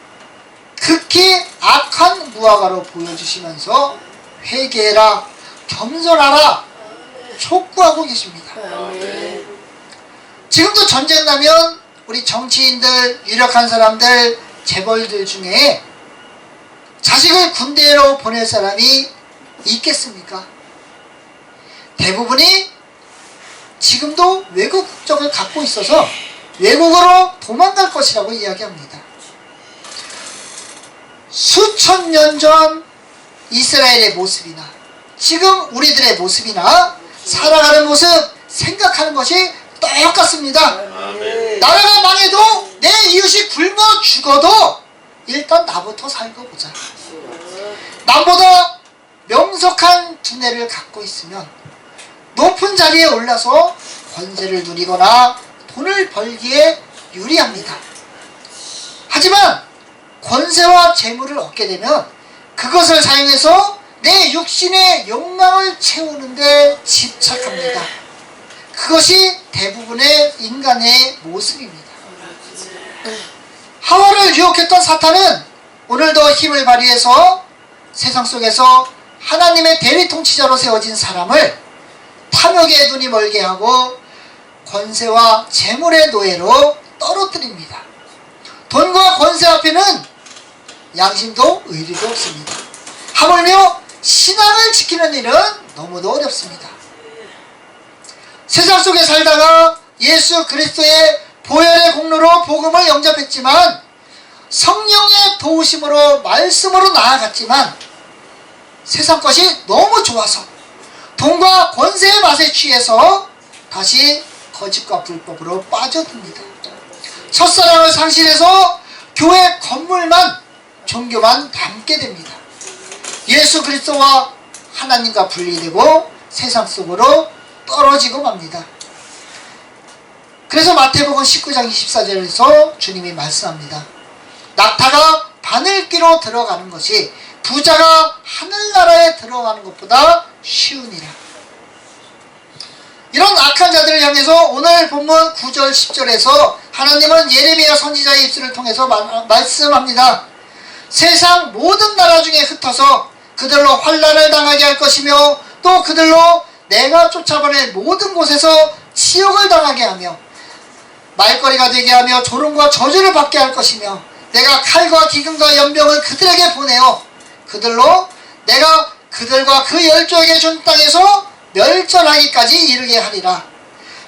[SPEAKER 1] 극히 악한 무화과로 보여주시면서 회개해라, 겸손하라 촉구하고 계십니다. 지금도 전쟁 나면 우리 정치인들, 유력한 사람들, 재벌들 중에 자식을 군대로 보낼 사람이 있겠습니까? 대부분이 지금도 외국 국적을 갖고 있어서 외국으로 도망갈 것이라고 이야기합니다. 수천 년 전 이스라엘의 모습이나 지금 우리들의 모습이나 살아가는 모습, 생각하는 것이 똑같습니다. 나라가 망해도 내 이웃이 굶어 죽어도 일단 나부터 살고 보자. 남보다 명석한 두뇌를 갖고 있으면 높은 자리에 올라서 권세를 누리거나 돈을 벌기에 유리합니다. 하지만 권세와 재물을 얻게 되면 그것을 사용해서 내 육신의 욕망을 채우는데 집착합니다. 그것이 대부분의 인간의 모습입니다. 하와를 유혹했던 사탄은 오늘도 힘을 발휘해서 세상 속에서 하나님의 대리 통치자로 세워진 사람을 탐욕의 눈이 멀게 하고 권세와 재물의 노예로 떨어뜨립니다. 돈과 권세 앞에는 양심도 의리도 없습니다. 하물며 신앙을 지키는 일은 너무도 어렵습니다. 세상 속에 살다가 예수 그리스도의 보혈의 공로로 복음을 영접했지만 성령의 도우심으로 말씀으로 나아갔지만 세상 것이 너무 좋아서 돈과 권세의 맛에 취해서 다시 거짓과 불법으로 빠져듭니다. 첫사랑을 상실해서 교회 건물만 종교만 남게 됩니다. 예수 그리스도와 하나님과 분리되고 세상 속으로 떨어지고 맙니다. 그래서 마태복음 19장 24절에서 주님이 말씀합니다. 낙타가 바늘귀로 들어가는 것이 부자가 하늘나라에 들어가는 것보다 쉬우니라. 이런 악한 자들을 향해서 오늘 본문 9절 10절에서 하나님은 예레미야 선지자의 입술을 통해서 말씀합니다. 세상 모든 나라 중에 흩어서 그들로 환난을 당하게 할 것이며 또 그들로 내가 쫓아보낼 모든 곳에서 치욕을 당하게 하며 말거리가 되게 하며 조롱과 저주를 받게 할 것이며 내가 칼과 기근과 연병을 그들에게 보내어 그들로 내가 그들과 그 열조에게 준 땅에서 멸절하기까지 이르게 하리라.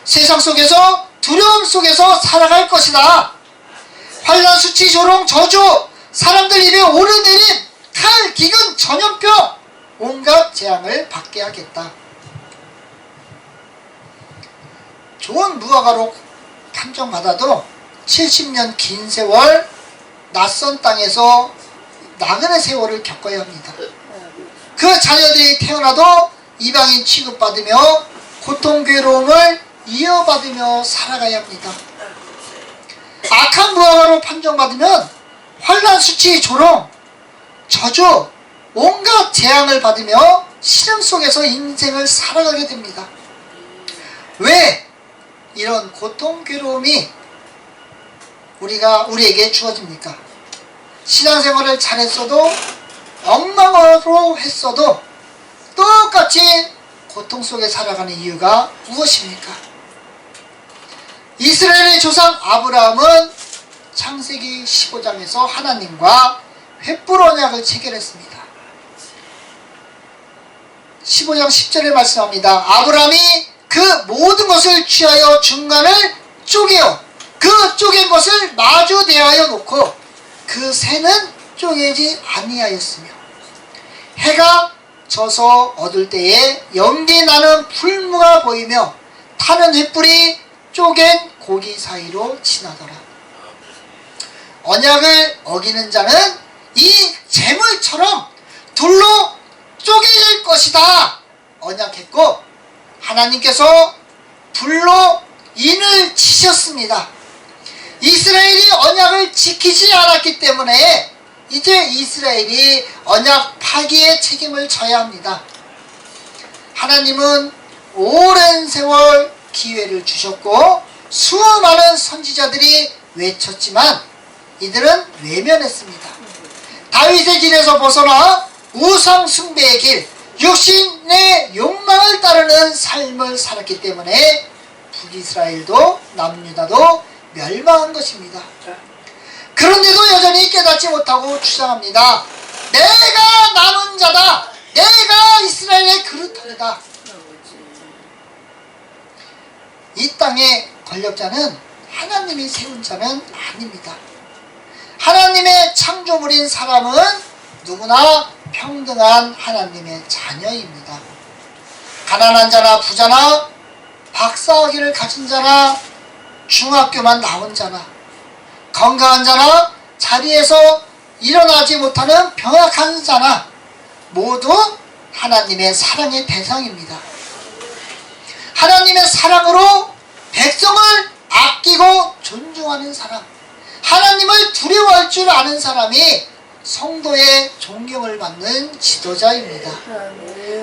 [SPEAKER 1] 세상 속에서 두려움 속에서 살아갈 것이다. 환난, 수치, 조롱, 저주, 사람들 입에 오르내림, 칼, 기근, 전염병, 온갖 재앙을 받게 하겠다. 좋은 무화과로 판정받아도 70년 긴 세월 낯선 땅에서 나그네 세월을 겪어야 합니다. 그 자녀들이 태어나도 이방인 취급받으며 고통 괴로움을 이어받으며 살아가야 합니다. 악한 무화과로 판정받으면 환난, 수치, 조롱, 저주, 온갖 재앙을 받으며 시름 속에서 인생을 살아가게 됩니다. 왜? 이런 고통, 괴로움이 우리에게 주어집니까? 신앙생활을 잘했어도 엉망으로 했어도 똑같이 고통 속에 살아가는 이유가 무엇입니까? 이스라엘의 조상 아브라함은 창세기 15장에서 하나님과 횃불 언약을 체결했습니다. 15장 10절에 말씀합니다. 아브라함이 그 모든 것을 취하여 중간을 쪼개어 그 쪼갠 것을 마주 대하여 놓고 그 새는 쪼개지 아니하였으며 해가 져서 어둘 때에 연기 나는 풀무가 보이며 타는 횃불이 쪼갠 고기 사이로 지나더라. 언약을 어기는 자는 이 재물처럼 둘로 쪼개질 것이다 언약했고 하나님께서 불로 인을 치셨습니다. 이스라엘이 언약을 지키지 않았기 때문에 이제 이스라엘이 언약 파기의 책임을 져야 합니다. 하나님은 오랜 세월 기회를 주셨고 수많은 선지자들이 외쳤지만 이들은 외면했습니다. 다윗의 길에서 벗어나 우상 숭배의 길, 육신의 욕망을 따르는 삶을 살았기 때문에 북이스라엘도 남유다도 멸망한 것입니다. 그런데도 여전히 깨닫지 못하고 주장합니다. 내가 남은 자다. 내가 이스라엘의 그릇하다. 이 땅의 권력자는 하나님이 세운 자는 아닙니다. 하나님의 창조물인 사람은 누구나 평등한 하나님의 자녀입니다. 가난한 자나 부자나 박사학위를 가진 자나 중학교만 나온 자나 건강한 자나 자리에서 일어나지 못하는 병약한 자나 모두 하나님의 사랑의 대상입니다. 하나님의 사랑으로 백성을 아끼고 존중하는 사람, 하나님을 두려워할 줄 아는 사람이 성도의 존경을 받는 지도자입니다.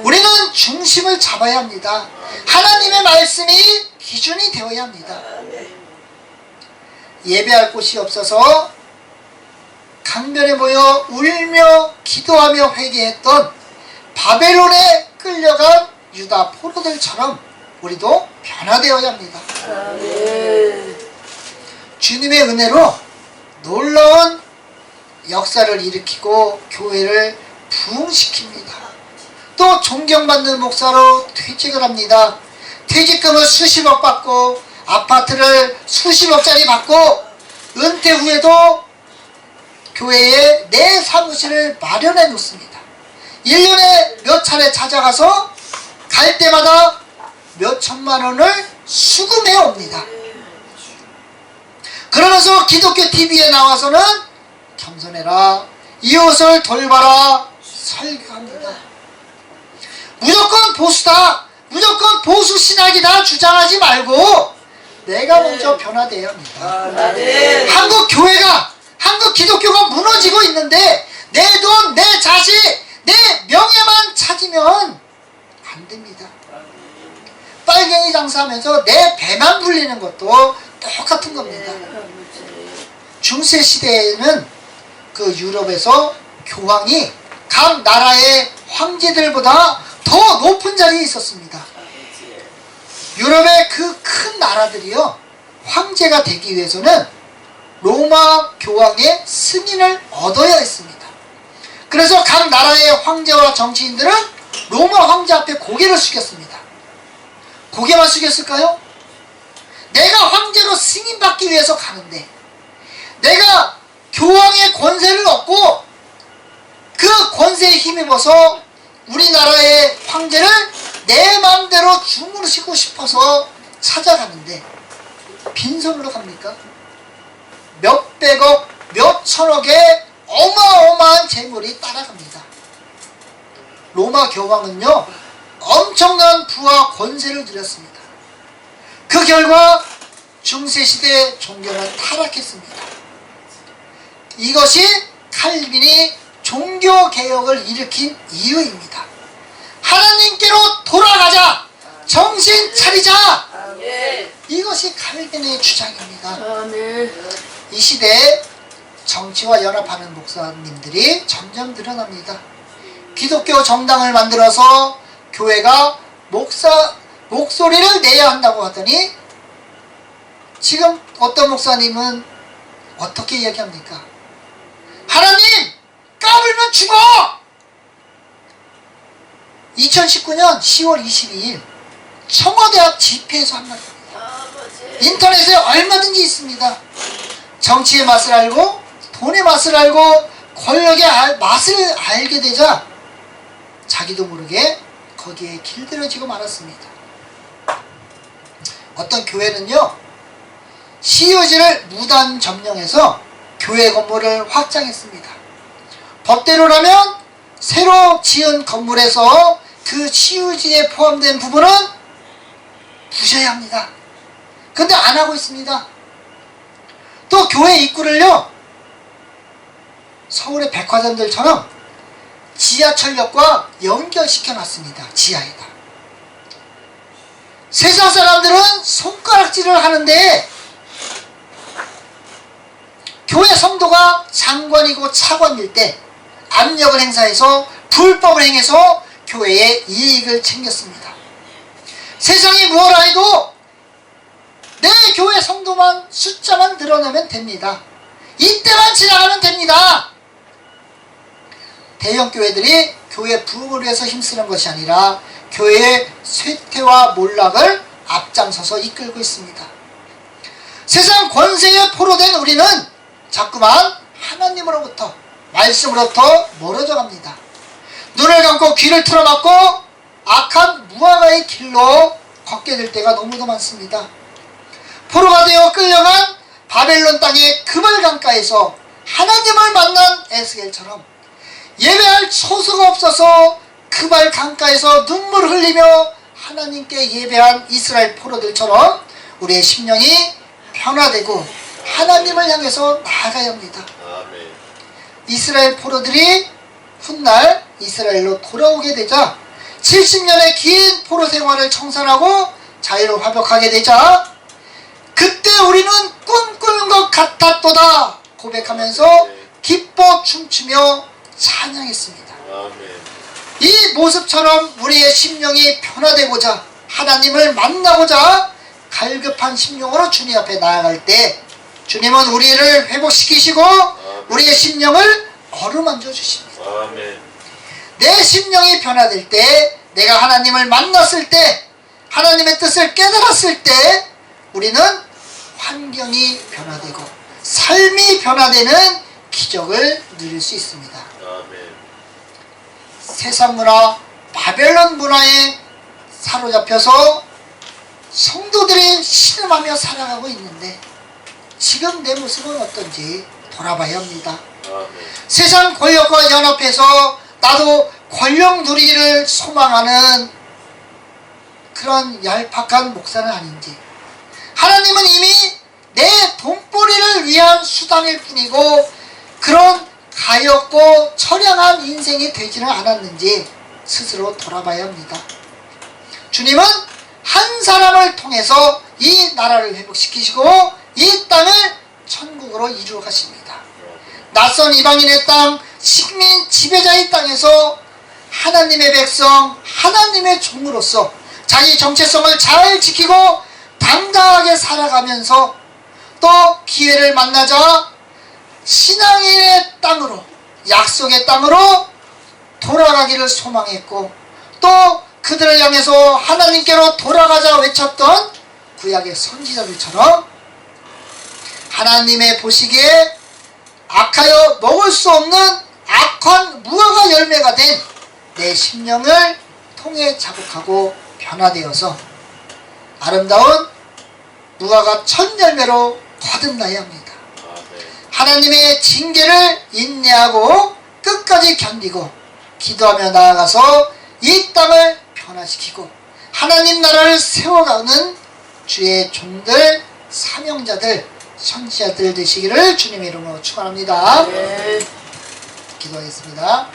[SPEAKER 1] 우리는 중심을 잡아야 합니다. 하나님의 말씀이 기준이 되어야 합니다. 예배할 곳이 없어서 강변에 모여 울며 기도하며 회개했던 바벨론에 끌려간 유다 포로들처럼 우리도 변화되어야 합니다. 주님의 은혜로 놀라운 역사를 일으키고 교회를 부흥시킵니다. 또 존경받는 목사로 퇴직을 합니다. 퇴직금을 수십억 받고 아파트를 수십억짜리 받고 은퇴 후에도 교회에 내 사무실을 마련해 놓습니다. 1년에 몇 차례 찾아가서 갈 때마다 몇 천만 원을 수금해 옵니다. 그러면서 기독교 TV에 나와서는 겸손해라, 이웃을 돌봐라 설교합니다. 무조건 보수다, 무조건 보수 신학이다 주장하지 말고 내가 먼저 변화되어야 합니다. 한국 교회가, 한국 기독교가 무너지고 있는데 내 돈, 내 자식, 내 명예만 찾으면 안 됩니다. 빨갱이 장사하면서 내 배만 불리는 것도 똑같은 겁니다. 중세 시대에는 그 유럽에서 교황이 각 나라의 황제들보다 더 높은 자리에 있었습니다. 유럽의 그 큰 나라들이요, 황제가 되기 위해서는 로마 교황의 승인을 얻어야 했습니다. 그래서 각 나라의 황제와 정치인들은 로마 황제 앞에 고개를 숙였습니다. 고개만 숙였을까요? 내가 황제로 승인받기 위해서 가는데, 내가 교황의 권세를 얻고 그 권세에 힘입어서 우리나라의 황제를 내 마음대로 주무르시고 싶어서 찾아가는데 빈손으로 갑니까? 몇백억, 몇천억의 어마어마한 재물이 따라갑니다. 로마 교황은요, 엄청난 부와 권세를 누렸습니다. 그 결과 중세시대 종교는 타락했습니다. 이것이 칼빈이 종교개혁을 일으킨 이유입니다. 하나님께로 돌아가자, 정신 차리자, 이것이 소망입니다.
[SPEAKER 4] 아멘.
[SPEAKER 1] 이 시대에 정치와 연합하는 목사님들이 점점 늘어납니다. 기독교 정당을 만들어서 교회가 목소리를 내야 한다고 하더니 지금 어떤 목사님은 어떻게 이야기합니까? 하나님! 까불면 죽어! 2019년 10월 22일 청와대 앞 집회에서 한 말입니다.
[SPEAKER 4] 아버지.
[SPEAKER 1] 인터넷에 얼마든지 있습니다. 정치의 맛을 알고 돈의 맛을 알고 권력의 맛을 알게 되자 자기도 모르게 거기에 길들여지고 말았습니다. 어떤 교회는요, 시효지를 무단 점령해서 교회 건물을 확장했습니다. 법대로라면 새로 지은 건물에서 그 시효지에 포함된 부분은 부셔야 합니다. 근데 안 하고 있습니다. 또 교회 입구를요, 서울의 백화점들처럼 지하철역과 연결시켜 놨습니다. 지하에다. 세상 사람들은 손가락질을 하는데 교회 성도가 장관이고 차관일 때 압력을 행사해서 불법을 행해서 교회의 이익을 챙겼습니다. 세상이 무엇라 해도 내 교회 성도만 숫자만 늘어나면 됩니다. 이때만 지나가면 됩니다. 대형 교회들이 교회 부흥을 위해서 힘쓰는 것이 아니라 교회의 쇠퇴와 몰락을 앞장서서 이끌고 있습니다. 세상 권세에 포로된 우리는 자꾸만 하나님으로부터, 말씀으로부터 멀어져 갑니다. 눈을 감고 귀를 틀어막고 악한 무화과의 길로 걷게 될 때가 너무도 많습니다. 포로가 되어 끌려간 바벨론 땅의 그발 강가에서 하나님을 만난 에스겔처럼 예배할 처소가 없어서 그발 강가에서 눈물을 흘리며 하나님께 예배한 이스라엘 포로들처럼 우리의 심령이 변화되고 하나님을 향해서 나아가야 합니다.
[SPEAKER 3] 아멘.
[SPEAKER 1] 이스라엘 포로들이 훗날 이스라엘로 돌아오게 되자 70년의 긴 포로 생활을 청산하고 자유를 회복하게 되자 그때 우리는 꿈꾸는 것 같았도다 고백하면서 기뻐 춤추며 찬양했습니다.
[SPEAKER 3] 아멘.
[SPEAKER 1] 이 모습처럼 우리의 심령이 변화되고자 하나님을 만나고자 갈급한 심령으로 주님 앞에 나아갈 때 주님은 우리를 회복시키시고 우리의 심령을 어루만져 주십니다.
[SPEAKER 3] 아멘.
[SPEAKER 1] 내 심령이 변화될 때, 내가 하나님을 만났을 때, 하나님의 뜻을 깨달았을 때 우리는 환경이 변화되고 삶이 변화되는 기적을 누릴 수 있습니다.
[SPEAKER 3] 아멘.
[SPEAKER 1] 세상 문화, 바벨론 문화에 사로잡혀서 성도들이 신음하며 살아가고 있는데 지금 내 모습은 어떤지 돌아봐야 합니다.
[SPEAKER 3] 아멘.
[SPEAKER 1] 세상 권력과 연합해서 나도 권력 누리기를 소망하는 그런 얄팍한 목사는 아닌지, 하나님은 이미 내 돈벌이를 위한 수단일 뿐이고 그런 가엾고 처량한 인생이 되지는 않았는지 스스로 돌아봐야 합니다. 주님은 한 사람을 통해서 이 나라를 회복시키시고 이 땅을 천국으로 이루어 가십니다. 낯선 이방인의 땅, 식민 지배자의 땅에서 하나님의 백성, 하나님의 종으로서 자기 정체성을 잘 지키고 당당하게 살아가면서 또 기회를 만나자 신앙의 땅으로, 약속의 땅으로 돌아가기를 소망했고 또 그들을 향해서 하나님께로 돌아가자 외쳤던 구약의 선지자들처럼 하나님의 보시기에 악하여 먹을 수 없는 악한 무화과 열매가 된 내 심령을 통해 자국하고 변화되어서 아름다운 무화과 첫 열매로 거듭나야 합니다. 하나님의 징계를 인내하고 끝까지 견디고 기도하며 나아가서 이 땅을 변화시키고 하나님 나라를 세워가는 주의 종들, 사명자들, 선지자들 되시기를 주님의 이름으로 축원합니다.
[SPEAKER 4] 네.
[SPEAKER 1] 기도하겠습니다.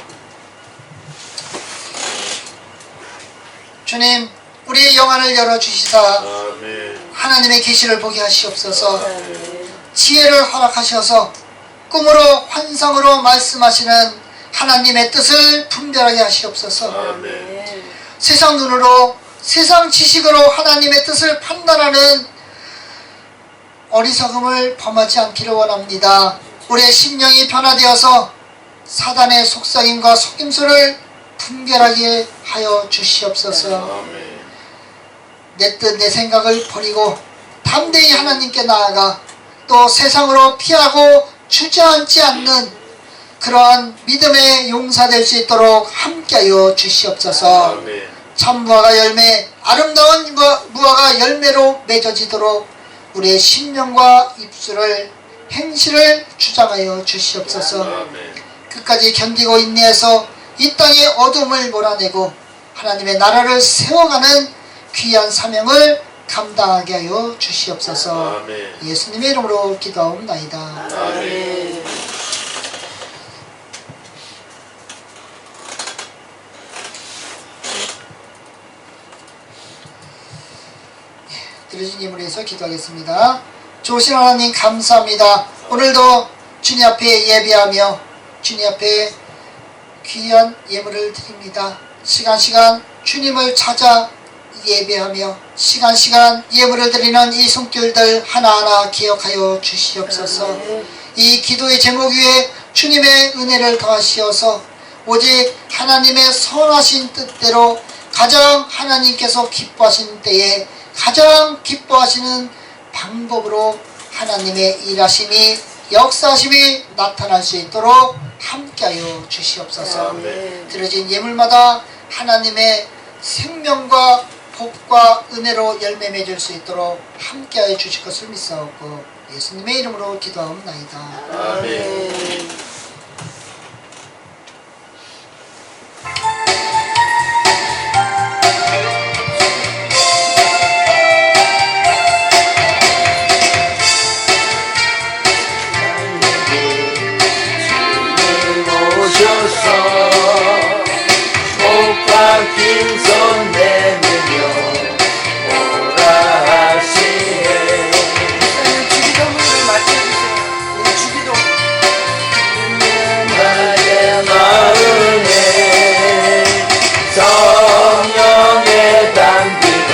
[SPEAKER 1] 주님, 우리의 영안을 열어주시사
[SPEAKER 3] 아멘.
[SPEAKER 1] 하나님의 계시를 보게 하시옵소서. 지혜를 허락하셔서 꿈으로 환상으로 말씀하시는 하나님의 뜻을 분별하게 하시옵소서.
[SPEAKER 3] 아멘.
[SPEAKER 1] 세상 눈으로 세상 지식으로 하나님의 뜻을 판단하는 어리석음을 범하지 않기를 원합니다. 우리의 심령이 변화되어서 사단의 속삭임과 속임수를 분별하게 하여 주시옵소서.
[SPEAKER 3] 아멘.
[SPEAKER 1] 내 뜻 내 생각을 버리고 담대히 하나님께 나아가 또 세상으로 피하고 주저앉지 않는 그러한 믿음의 용사 될 수 있도록 함께하여 주시옵소서.
[SPEAKER 3] 아멘.
[SPEAKER 1] 참 무화과 열매, 아름다운 무화과 열매로 맺어지도록 우리의 심령과 입술을 행실을 주장하여 주시옵소서.
[SPEAKER 3] 아멘.
[SPEAKER 1] 끝까지 견디고 인내해서 이 땅의 어둠을 몰아내고 하나님의 나라를 세워가는 귀한 사명을 감당하게 하여 주시옵소서.
[SPEAKER 3] 아멘.
[SPEAKER 1] 예수님의 이름으로 기도하옵나이다.
[SPEAKER 3] 아멘.
[SPEAKER 1] 드려진 예물에 서 기도하겠습니다. 좋으신 하나님 감사합니다. 오늘도 주님 앞에 예배하며 주님 앞에 귀한 예물을 드립니다. 시간 주님을 찾아 예배하며 시간 예물을 드리는 이 손길들 하나하나 기억하여 주시옵소서. 이 기도의 제목 위에 주님의 은혜를 더하시어서 오직 하나님의 선하신 뜻대로 가장 하나님께서 기뻐하시는 때에 가장 기뻐하시는 방법으로 하나님의 일하심이 역사심이 나타날 수 있도록 함께하여 주시옵소서.
[SPEAKER 3] 아멘.
[SPEAKER 1] 드려진 예물마다 하나님의 생명과 복과 은혜로 열매 맺을 수 있도록 함께하여 주실 것을 믿사옵고 예수님의 이름으로 기도하옵나이다.
[SPEAKER 3] 아멘.
[SPEAKER 2] 못 박힌 손 내밀며 오라 하시네.
[SPEAKER 4] 주기도문을 맞춰주세요. 우리 주기도.
[SPEAKER 2] 나의 마음에 성령의 단비가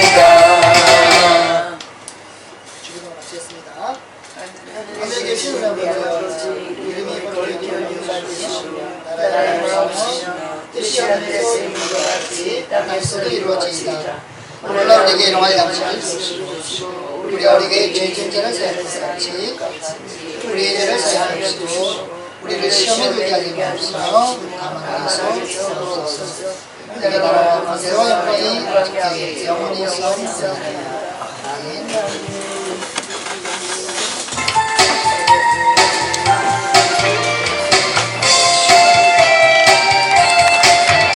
[SPEAKER 2] 내려옵니다.
[SPEAKER 1] 주기도를 마치겠습니다. 하늘에 계신 우리 아버지 이름이 거룩히 여겨주시며 나라를 이루시며 뜻이 하늘에서 이룬 것 같이 땅에서도 이루어지이다. 오늘날 우리에게 일용할 양식을 주시고 우리가 우리에게 죄 지은 자를 사하듯이 우리의 죄를 사하옵시고 우리를 시험에 들게 하지 마옵시며 다만 에서 주옵소서. 내가 나라와 권세와 영광이 오직 영원히 있사옵나이다. 아멘.